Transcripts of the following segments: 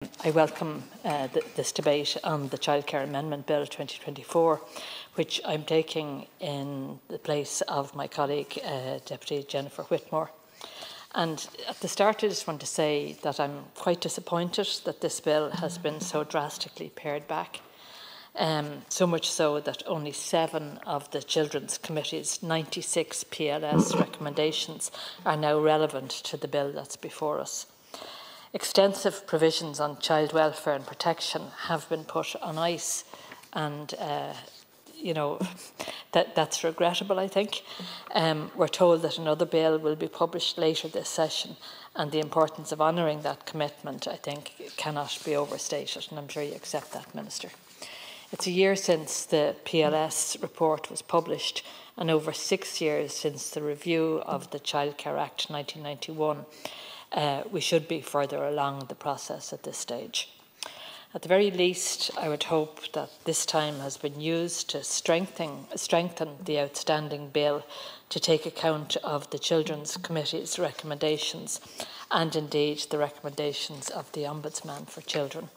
I welcome this debate on the Childcare Amendment Bill 2024, which I'm taking in the place of my colleague, Deputy Jennifer Whitmore. And at the start, I just want to say that I'm quite disappointed that this bill has been so drastically pared back. So much so that only 7 of the Children's Committee's 96 PLS recommendations are now relevant to the bill that's before us. Extensive provisions on child welfare and protection have been put on ice, and that's regrettable, I think. We're told that another bill will be published later this session, and the importance of honouring that commitment, I think, cannot be overstated, and I'm sure you accept that, Minister. It's a year since the PLS report was published, and over 6 years since the review of the Childcare Act 1991. We should be further along the process at this stage. At the very least, I would hope that this time has been used to strengthen the outstanding bill to take account of the Children's Committee's recommendations and indeed the recommendations of the Ombudsman for Children.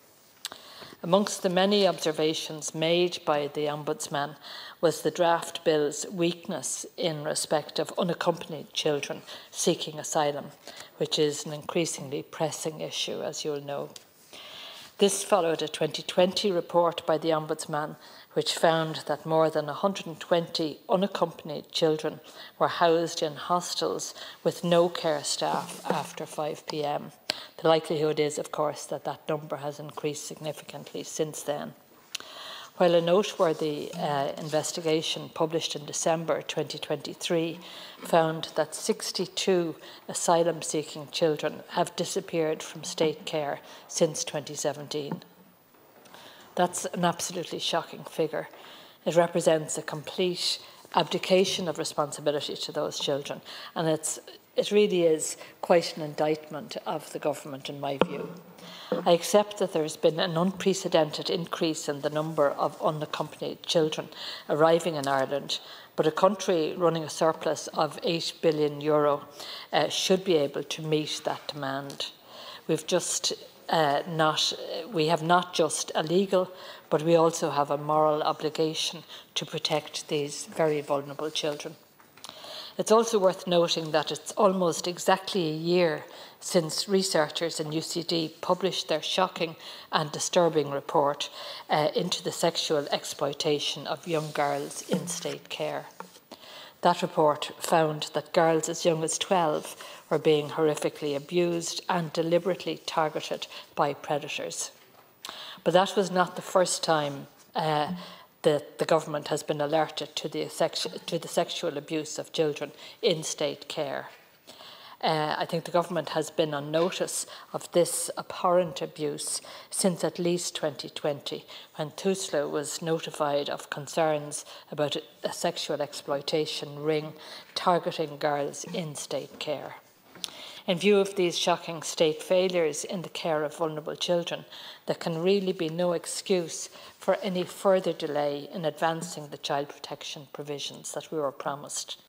Amongst the many observations made by the Ombudsman was the draft bill's weakness in respect of unaccompanied children seeking asylum, which is an increasingly pressing issue, as you'll know. This followed a 2020 report by the Ombudsman, which found that more than 120 unaccompanied children were housed in hostels with no care staff after 5 p.m. The likelihood is, of course, that that number has increased significantly since then. While a noteworthy investigation published in December 2023 found that 62 asylum-seeking children have disappeared from state care since 2017. That's an absolutely shocking figure. It represents a complete abdication of responsibility to those children, and it really is quite an indictment of the government, in my view. I accept that there has been an unprecedented increase in the number of unaccompanied children arriving in Ireland, but a country running a surplus of €8 billion should be able to meet that demand. We have not just a legal, but we also have a moral obligation to protect these very vulnerable children. It's also worth noting that it's almost exactly a year since researchers in UCD published their shocking and disturbing report into the sexual exploitation of young girls in state care. That report found that girls as young as 12 were being horrifically abused and deliberately targeted by predators. But that was not the first time that the government has been alerted to the sexual abuse of children in state care. I think the government has been on notice of this abhorrent abuse since at least 2020, when Tusla was notified of concerns about a sexual exploitation ring targeting girls in state care. In view of these shocking state failures in the care of vulnerable children, there can really be no excuse for any further delay in advancing the child protection provisions that we were promised.